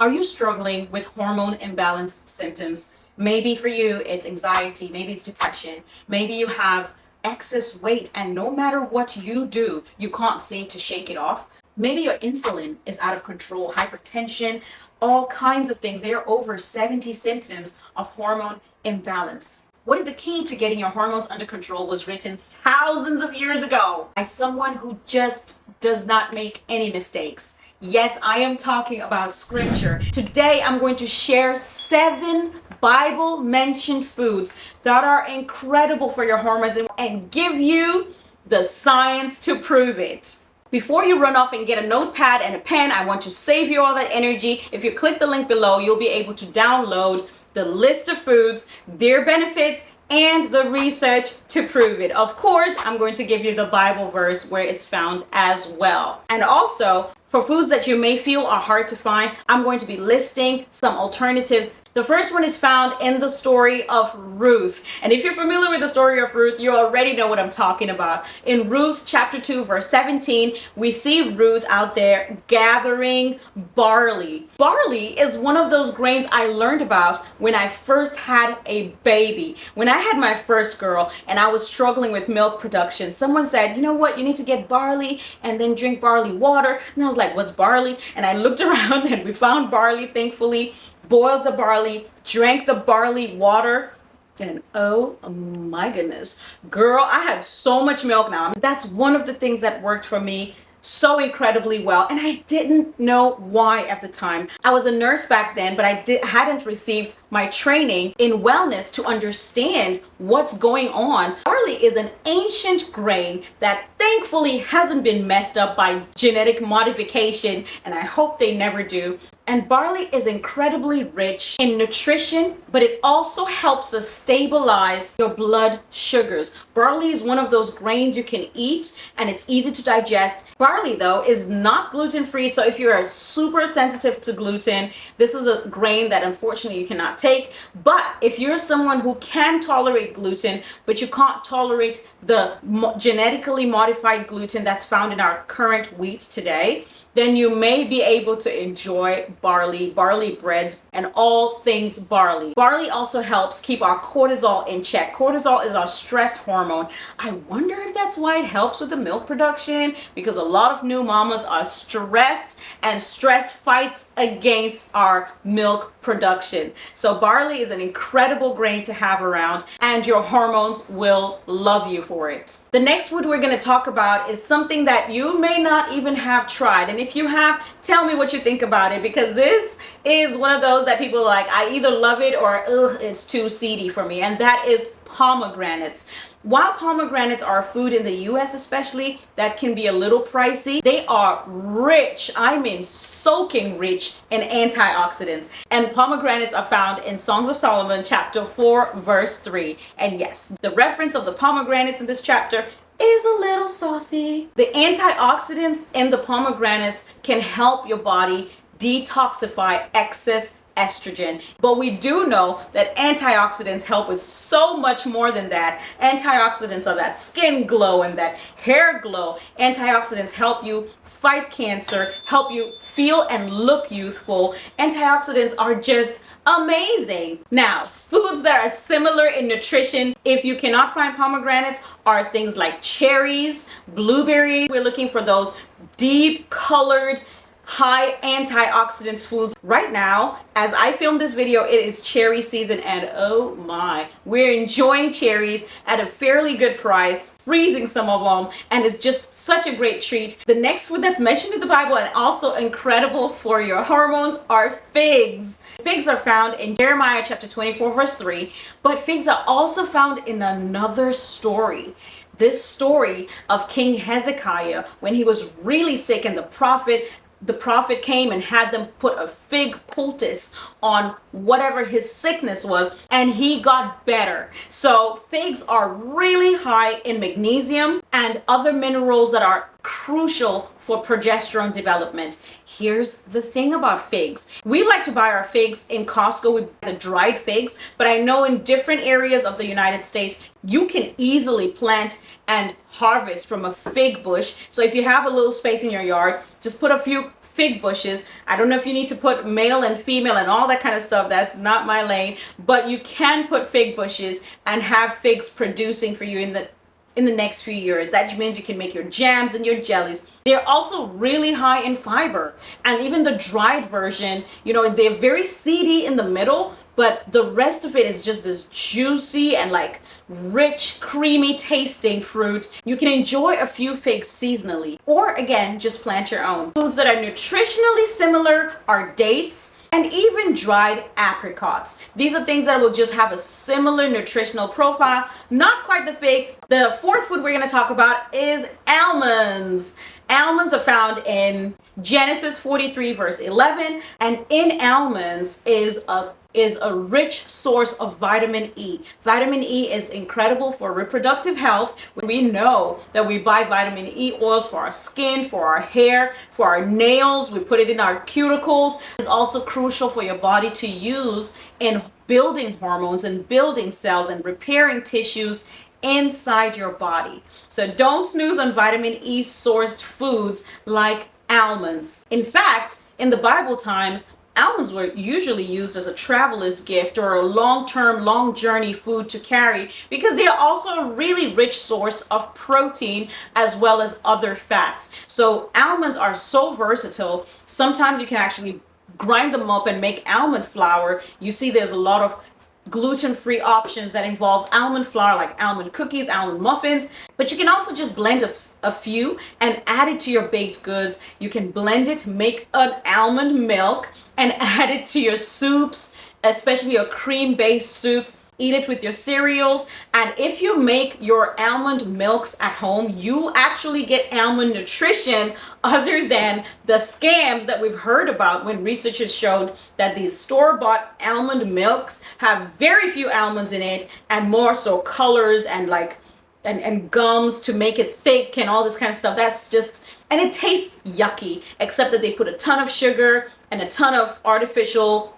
Are you struggling with hormone imbalance symptoms? Maybe for you, it's anxiety, maybe it's depression, maybe you have excess weight, and no matter what you do, you can't seem to shake it off. Maybe your insulin is out of control, hypertension, all kinds of things. There are over 70 symptoms of hormone imbalance. What if the key to getting your hormones under control was written thousands of years ago by someone who just does not make any mistakes? Yes, I am talking about scripture. Today, I'm going to share 7 Bible mentioned foods that are incredible for your hormones and give you the science to prove it. Before you run off and get a notepad and a pen, I want to save you all that energy. If you click the link below, you'll be able to download the list of foods, their benefits, and the research to prove it. Of course, I'm going to give you the Bible verse where it's found as well. And also, for foods that you may feel are hard to find, I'm going to be listing some alternatives. The first one is found in the story of Ruth. And if you're familiar with the story of Ruth, you already know what I'm talking about. In Ruth chapter 2, verse 17, we see Ruth out there gathering barley. Barley is one of those grains I learned about when I first had a baby. When I had my first girl and I was struggling with milk production, someone said, you know what, you need to get barley and then drink barley water. And I was like, what's barley? And I looked around and we found barley, thankfully. Boiled the barley, drank the barley water, and oh my goodness, girl, I had so much milk now. That's one of the things that worked for me so incredibly well, and I didn't know why at the time. I was a nurse back then, but hadn't received my training in wellness to understand what's going on. Barley is an ancient grain that thankfully hasn't been messed up by genetic modification, and I hope they never do. And barley is incredibly rich in nutrition, but it also helps us stabilize your blood sugars. Barley is one of those grains you can eat and it's easy to digest. Barley, though, is not gluten-free, so if you're super sensitive to gluten, this is a grain that unfortunately you cannot take. But if you're someone who can tolerate gluten, but you can't tolerate the genetically modified gluten that's found in our current wheat today, then you may be able to enjoy barley breads, and all things barley. Barley also helps keep our cortisol in check. Cortisol is our stress hormone. I wonder if that's why it helps with the milk production, because a lot of new mamas are stressed, and stress fights against our milk production. So barley is an incredible grain to have around, and your hormones will love you for it. The next food we're going to talk about is something that you may not even have tried. And if you have, tell me what you think about it, because this is one of those that people are like, I either love it or ugh, it's too seedy for me. And that is pomegranates. While pomegranates are food in the US especially that can be a little pricey, they are rich, I mean soaking rich in antioxidants. And pomegranates are found in Songs of Solomon chapter 4 verse 3. And yes, the reference of the pomegranates in this chapter is a little saucy. The antioxidants in the pomegranates can help your body detoxify excess estrogen. But we do know that antioxidants help with so much more than that. Antioxidants are that skin glow and that hair glow. Antioxidants help you fight cancer, help you feel and look youthful. Antioxidants are just amazing. Now, foods that are similar in nutrition, if you cannot find pomegranates, are things like cherries, blueberries. We're looking for those deep colored, high antioxidants foods. Right now, as I film this video, it is cherry season, and oh my, we're enjoying cherries at a fairly good price, freezing some of them, and it's just such a great treat. The next food that's mentioned in the Bible and also incredible for your hormones are figs. Figs are found in Jeremiah chapter 24 verse 3, but figs are also found in another story. This story of King Hezekiah when he was really sick, and the prophet came and had them put a fig poultice on whatever his sickness was, and he got better. So figs are really high in magnesium and other minerals that are crucial for progesterone development. Here's the thing about figs. We like to buy our figs in Costco with the dried figs, but I know in different areas of the United States, you can easily plant and harvest from a fig bush. So if you have a little space in your yard, just put a few fig bushes. I don't know if you need to put male and female and all that kind of stuff. That's not my lane, but you can put fig bushes and have figs producing for you in the next few years. That means you can make your jams and your jellies. They're also really high in fiber. And even the dried version, you know, they're very seedy in the middle, but the rest of it is just this juicy and like rich, creamy tasting fruit. You can enjoy a few figs seasonally, or again, just plant your own. Foods that are nutritionally similar are dates and even dried apricots. These are things that will just have a similar nutritional profile, not quite the fig. The fourth food we're gonna talk about is almonds. Almonds are found in Genesis 43 verse 11, and in almonds is a rich source of vitamin E. Vitamin E is incredible for reproductive health. We know that we buy vitamin E oils for our skin, for our hair, for our nails. We put it in our cuticles. It's also crucial for your body to use in building hormones and building cells and repairing tissues inside your body. So don't snooze on vitamin E sourced foods like almonds. In fact, in the Bible times, almonds were usually used as a traveler's gift or a long-term, long journey food to carry, because they are also a really rich source of protein as well as other fats. So almonds are so versatile. Sometimes you can actually grind them up and make almond flour. You see there's a lot of gluten-free options that involve almond flour, like almond cookies, almond muffins, but you can also just blend a few and add it to your baked goods. You can blend it, make an almond milk and add it to your soups, especially your cream-based soups. Eat it with your cereals. And if you make your almond milks at home, you actually get almond nutrition other than the scams that we've heard about when researchers showed that these store-bought almond milks have very few almonds in it and more so colors and like and gums to make it thick and all this kind of stuff. That's just, and it tastes yucky, except that they put a ton of sugar and a ton of artificial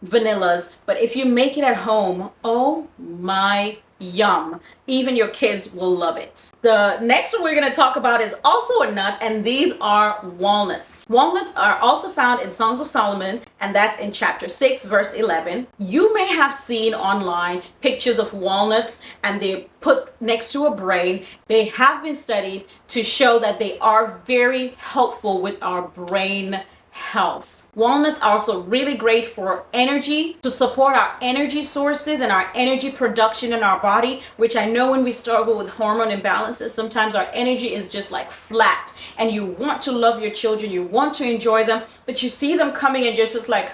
vanillas. But if you make it at home, oh my yum, even your kids will love it. The next one we're going to talk about is also a nut, and these are walnuts. Walnuts are also found in Songs of Solomon, and that's in chapter 6 verse 11. You may have seen online pictures of walnuts and they're put next to a brain. They have been studied to show that they are very helpful with our brain health. Walnuts are also really great for energy, to support our energy sources and our energy production in our body, which I know when we struggle with hormone imbalances, sometimes our energy is just like flat, and you want to love your children, you want to enjoy them, but you see them coming and you're just like,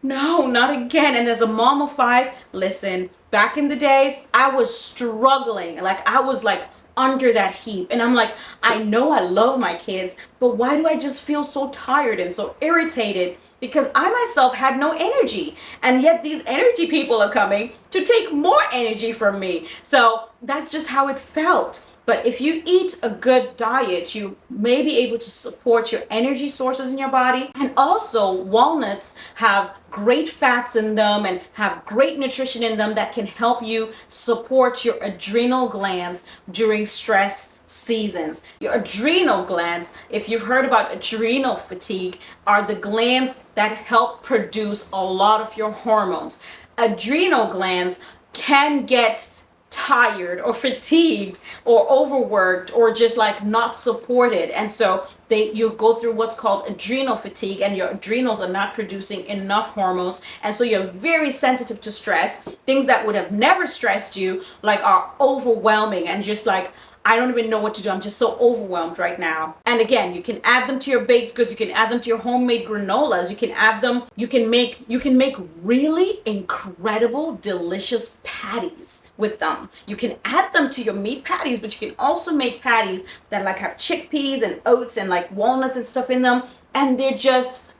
no, not again. And as a mom of 5, listen, back in the days, I was struggling. Like I was like under that heap, and I'm like, I know I love my kids, but why do I just feel so tired and so irritated? Because I myself had no energy, and yet these energy people are coming to take more energy from me. So that's just how it felt. But if you eat a good diet, you may be able to support your energy sources in your body. And also walnuts have great fats in them and have great nutrition in them that can help you support your adrenal glands during stress seasons. Your adrenal glands, if you've heard about adrenal fatigue, are the glands that help produce a lot of your hormones. Adrenal glands can get tired or fatigued or overworked or just like not supported, and so you go through what's called adrenal fatigue, and your adrenals are not producing enough hormones, and so you're very sensitive to stress. Things that would have never stressed you like are overwhelming, and just like, I don't even know what to do. I'm just so overwhelmed right now. And again, you can add them to your baked goods. You can add them to your homemade granolas. You can add them. You can make really incredible, delicious patties with them. You can add them to your meat patties, but you can also make patties that like have chickpeas and oats and like walnuts and stuff in them. And they're just,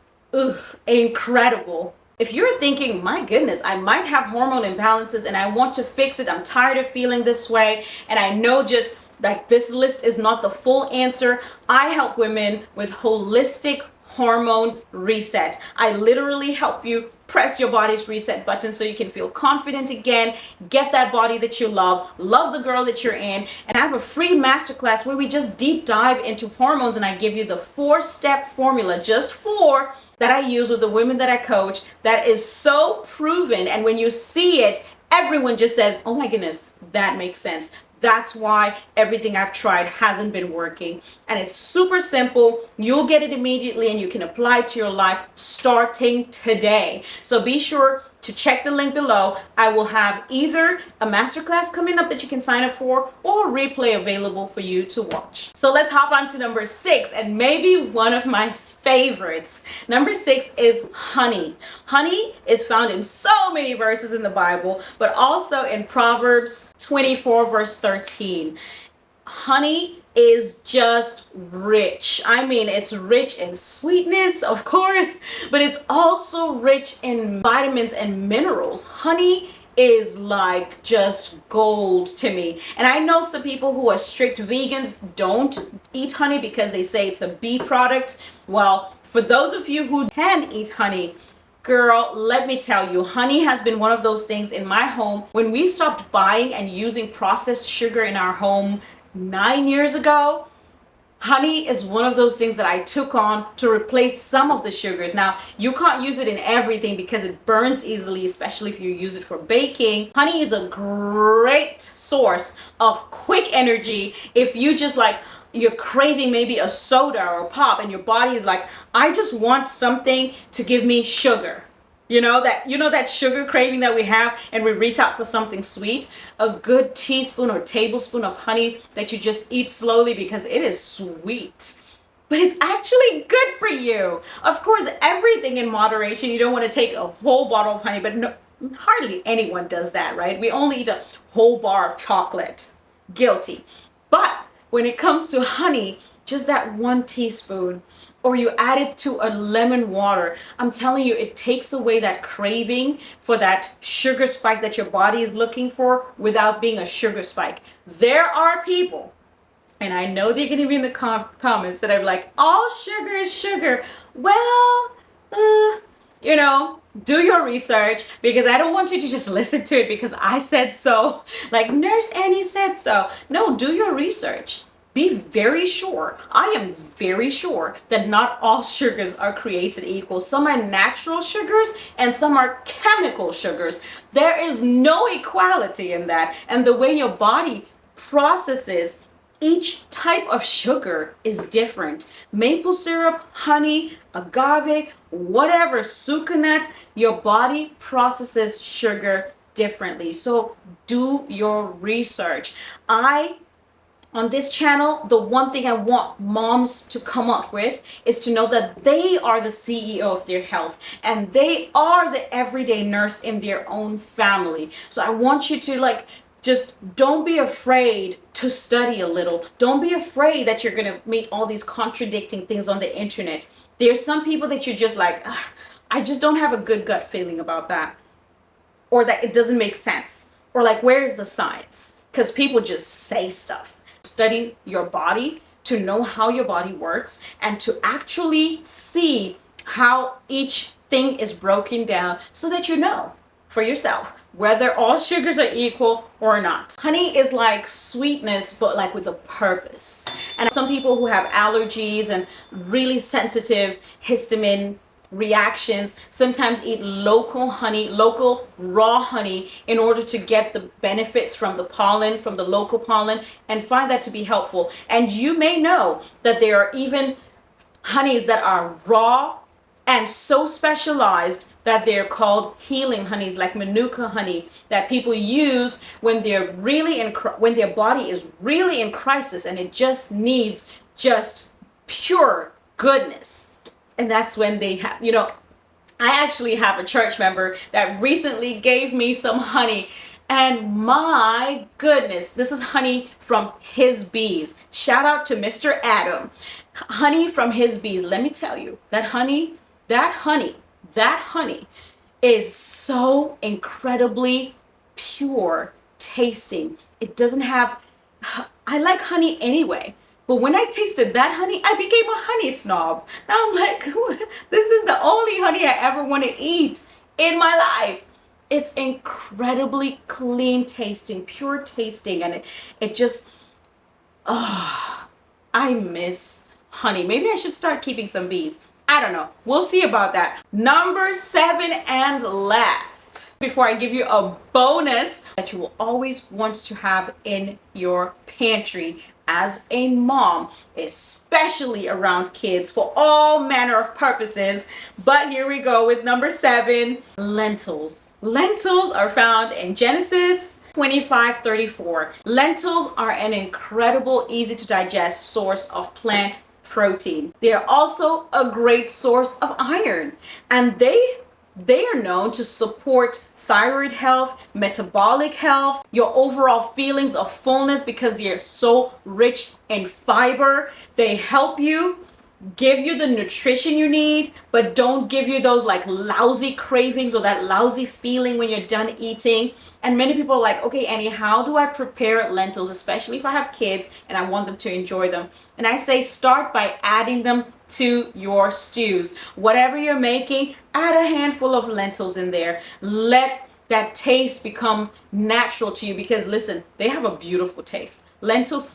incredible. If you're thinking, my goodness, I might have hormone imbalances and I want to fix it, I'm tired of feeling this way, and I know just like this list is not the full answer. I help women with holistic Hormone Reset. I literally help you press your body's reset button so you can feel confident again, get that body that you love the girl that you're in. And I have a free masterclass where we just deep dive into hormones, and I give you the 4-step formula, just 4, that I use with the women that I coach, that is so proven. And when you see it, everyone just says, oh my goodness, that makes sense. That's why everything I've tried hasn't been working. And it's super simple. You'll get it immediately and you can apply it to your life starting today. So be sure to check the link below. I will have either a masterclass coming up that you can sign up for or a replay available for you to watch. So let's hop on to number 6, and maybe one of my favorites. Number 6 is honey. Honey is found in so many verses in the Bible, but also in Proverbs 24 verse 13. Honey is just rich. I mean, it's rich in sweetness, of course, but it's also rich in vitamins and minerals. Honey is like just gold to me. And I know some people who are strict vegans don't eat honey because they say it's a bee product. Well, for those of you who can eat honey, girl, let me tell you, honey has been one of those things in my home. When we stopped buying and using processed sugar in our home 9 years ago, honey is one of those things that I took on to replace some of the sugars. Now, you can't use it in everything because it burns easily, especially if you use it for baking. Honey is a great source of quick energy if you just like, you're craving maybe a soda or a pop and your body is like, I just want something to give me sugar. You know that sugar craving that we have, and we reach out for something sweet. A good teaspoon or tablespoon of honey that you just eat slowly because it is sweet, but it's actually good for you. Of course, everything in moderation. You don't want to take a whole bottle of honey, but no, hardly anyone does that, right? We only eat a whole bar of chocolate. Guilty. But when it comes to honey, just that 1 teaspoon, or you add it to a lemon water, I'm telling you, it takes away that craving for that sugar spike that your body is looking for without being a sugar spike. There are people, and I know they're going to be in the comments, that are like, all sugar is sugar. Well, do your research, because I don't want you to just listen to it because I said so. Like Nurse Annie said so. No, do your research. Be very sure. I am very sure that not all sugars are created equal. Some are natural sugars and some are chemical sugars. There is no equality in that. And the way your body processes each type of sugar is different. Maple syrup, honey, agave, whatever, sucanat, your body processes sugar differently. So do your research. On this channel, the one thing I want moms to come up with is to know that they are the CEO of their health and they are the everyday nurse in their own family. So I want you to just don't be afraid to study a little. Don't be afraid that you're going to meet all these contradicting things on the internet. There's some people that you're just like, I just don't have a good gut feeling about that. Or that it doesn't make sense. Or like, where's the science? Because people just say stuff. Study your body to know how your body works and to actually see how each thing is broken down so that you know for yourself whether all sugars are equal or not. Honey is like sweetness, but like with a purpose. And some people who have allergies and really sensitive histamine reactions sometimes eat local honey, local raw honey, in order to get the benefits from the pollen, from the local pollen, and find that to be helpful. And you may know that there are even honeys that are raw and so specialized that they're called healing honeys, like Manuka honey, that people use when they're really when their body is really in crisis and it just needs just pure goodness. And that's when they have, I actually have a church member that recently gave me some honey. And my goodness, this is honey from his bees. Shout out to Mr. Adam. Honey from his bees. Let me tell you, that honey is so incredibly pure tasting. It doesn't have, I like honey anyway. But when I tasted that honey, I became a honey snob. Now I'm like, this is the only honey I ever want to eat in my life. It's incredibly clean tasting, pure tasting, and it just, I miss honey. Maybe I should start keeping some bees. I don't know. We'll see about that. Number 7 and last, before I give you a bonus that you will always want to have in your pantry as a mom, especially around kids for all manner of purposes. But here we go with number 7, lentils. Lentils are found in Genesis 25:34. Lentils are an incredible, easy to digest source of plant protein. They're also a great source of iron, and they are known to support thyroid health, metabolic health, your overall feelings of fullness because they are so rich in fiber. They help you, give you the nutrition you need, but don't give you those like lousy cravings or that lousy feeling when you're done eating. And many people are like, okay, Annie, how do I prepare lentils, especially if I have kids and I want them to enjoy them? And I say start by adding them to your stews. Whatever you're making, add a handful of lentils in there. Let that taste become natural to you because listen, they have a beautiful taste. Lentils.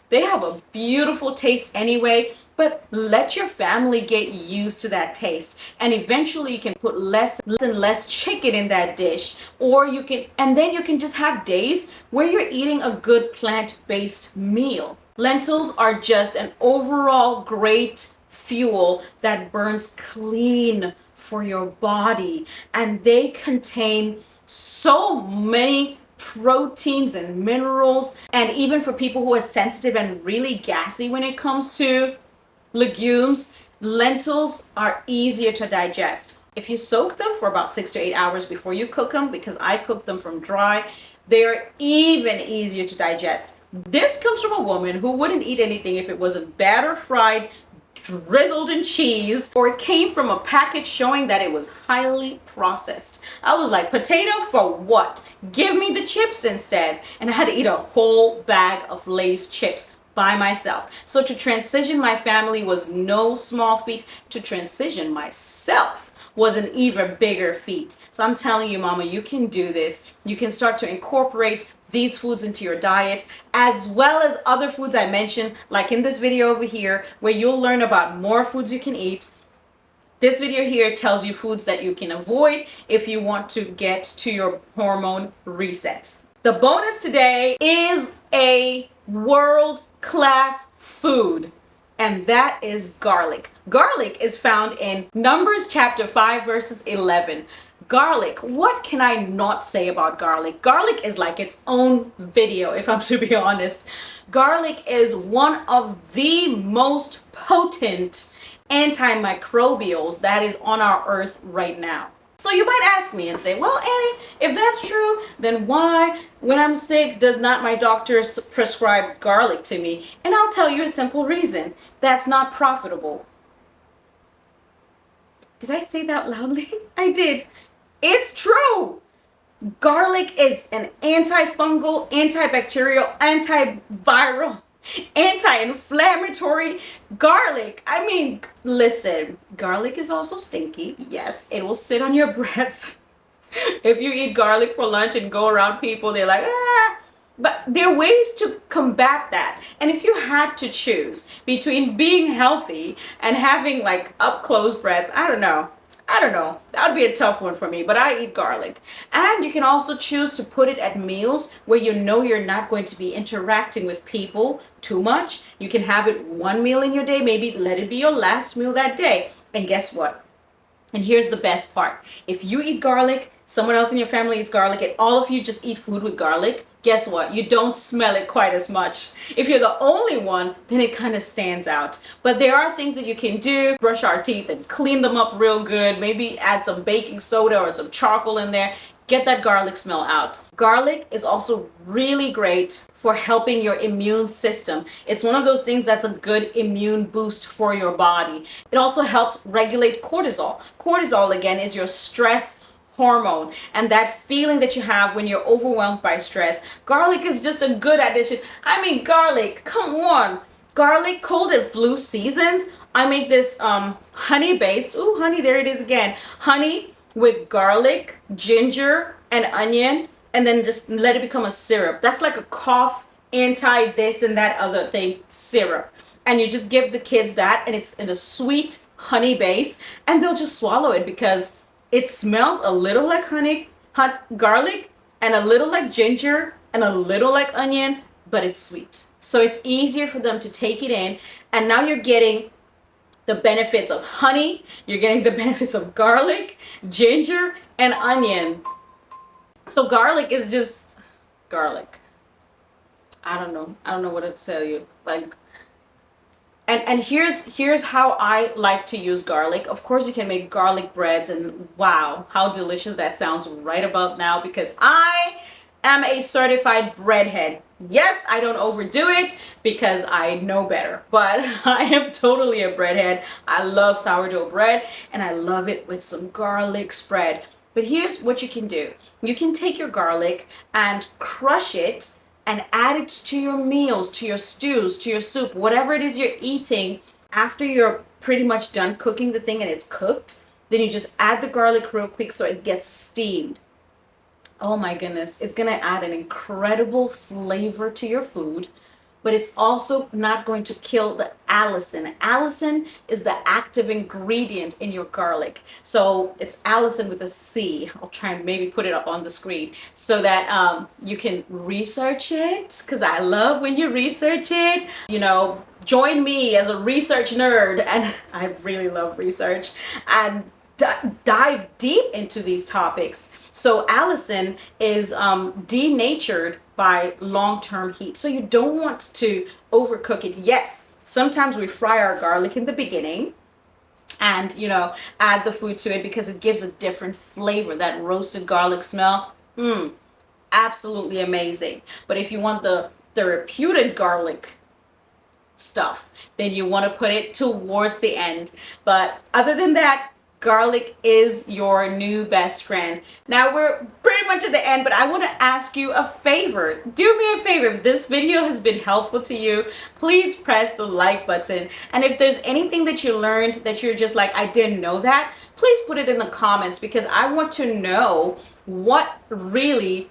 They have a beautiful taste anyway, but let your family get used to that taste. And eventually you can put less and less chicken in that dish, or you can, and then you can just have days where you're eating a good plant-based meal. Lentils are just an overall great fuel that burns clean for your body, and they contain so many proteins and minerals. And even for people who are sensitive and really gassy when it comes to legumes, lentils are easier to digest. If you soak them for about 6 to 8 hours before you cook them, because I cook them from dry, they're even easier to digest. This comes from a woman who wouldn't eat anything if it wasn't batter fried, drizzled in cheese, or it came from a package showing that it was highly processed. I was like, potato for what? Give me the chips instead. And I had to eat a whole bag of Lay's chips by myself. So to transition my family was no small feat. To transition myself was an even bigger feat. So I'm telling you, mama, you can do this. You can start to incorporate these foods into your diet, as well as other foods I mentioned, like in this video over here, where you'll learn about more foods you can eat. This video here tells you foods that you can avoid if you want to get to your hormone reset. The bonus today is a world-class food, and that is garlic. Garlic is found in Numbers chapter 5 verses 11. Garlic, what can I not say about garlic? Garlic is like its own video, if I'm to be honest. Garlic is one of the most potent antimicrobials that is on our earth right now. So you might ask me and say, well, Annie, if that's true, then why, when I'm sick, does not my doctor prescribe garlic to me? And I'll tell you a simple reason. That's not profitable. Did I say that loudly? I did. It's true. Garlic is an antifungal, antibacterial, antiviral, anti-inflammatory. Garlic, I mean, listen, garlic is also stinky. Yes, it will sit on your breath. If you eat garlic for lunch and go around people, they're like, ah. But there are ways to combat that. And if you had to choose between being healthy and having like up close breath, I don't know. That would be a tough one for me, but I eat garlic. And you can also choose to put it at meals where you know you're not going to be interacting with people too much. You can have it one meal in your day, maybe let it be your last meal that day. And guess what? And here's the best part. If you eat garlic, someone else in your family eats garlic, and all of you just eat food with garlic, guess what? You don't smell it quite as much. If you're the only one, then it kind of stands out. But there are things that you can do. Brush our teeth and clean them up real good. Maybe add some baking soda or some charcoal in there. Get that garlic smell out. Garlic is also really great for helping your immune system. It's one of those things that's a good immune boost for your body. It also helps regulate cortisol. Cortisol, again, is your stress hormone and that feeling that you have when you're overwhelmed by stress. Garlic is just a good addition. I mean, garlic, come on. Garlic, cold and flu seasons. I make this honey based. Ooh, honey, there it is again. Honey with garlic, ginger, and onion, and then just let it become a syrup. That's like a cough, anti this and that other thing syrup. And you just give the kids that, and it's in a sweet honey base, and they'll just swallow it because it smells a little like honey, garlic, and a little like ginger, and a little like onion, but it's sweet. So it's easier for them to take it in. And now you're getting the benefits of honey, you're getting the benefits of garlic, ginger, and onion. So garlic is just garlic. I don't know what to tell you. Like, and here's how I like to use garlic. Of course, you can make garlic breads, and wow, how delicious that sounds right about now, because I am a certified breadhead. Yes, I don't overdo it because I know better, but I am totally a breadhead. I love sourdough bread, and I love it with some garlic spread. But here's what you can do. You can take your garlic and crush it and add it to your meals, to your stews, to your soup, whatever it is you're eating. After you're pretty much done cooking the thing and it's cooked, then you just add the garlic real quick so it gets steamed. Oh my goodness, it's gonna add an incredible flavor to your food, but it's also not going to kill the allicin. Allicin is the active ingredient in your garlic. So it's allicin with a C. I'll try and maybe put it up on the screen so that you can research it, because I love when you research it. You know, join me as a research nerd, and I really love research, and dive deep into these topics. So allicin is denatured by long-term heat. So you don't want to overcook it. Yes, sometimes we fry our garlic in the beginning and, you know, add the food to it because it gives a different flavor. That roasted garlic smell, absolutely amazing. But if you want the therapeutic garlic stuff, then you want to put it towards the end. But other than that, garlic is your new best friend. Now we're pretty much at the end, but I want to ask you a favor. Do me a favor. If this video has been helpful to you, please press the like button. And if there's anything that you learned that you're just like, I didn't know that, please put it in the comments, because I want to know what really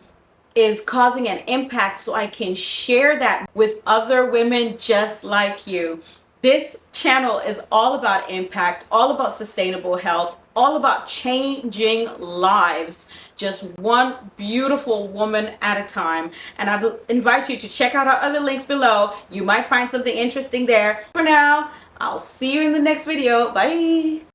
is causing an impact so I can share that with other women just like you. This channel is all about impact, all about sustainable health, all about changing lives, just one beautiful woman at a time. And I invite you to check out our other links below. You might find something interesting there. For now, I'll see you in the next video. Bye.